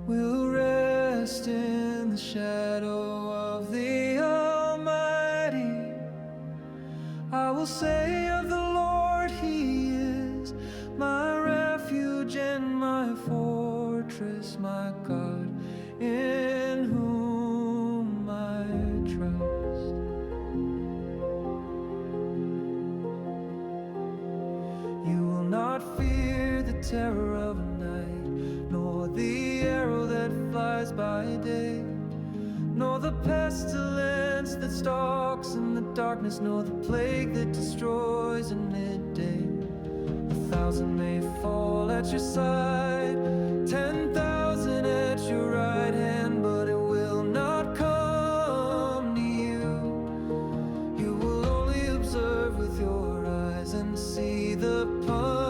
will rest in the shadow of the Almighty. I will say of the Lord, He is my refuge and my fortress, my God, in whom I trust. You will not fear the terror of night, nor the arrow that flies by day, nor the pestilence that stalks in the darkness, nor the plague that destroys at midday. 1,000 may fall at your side, 10,000 at your right hand, but it will not come to you. You will only observe with your eyes and see the punishment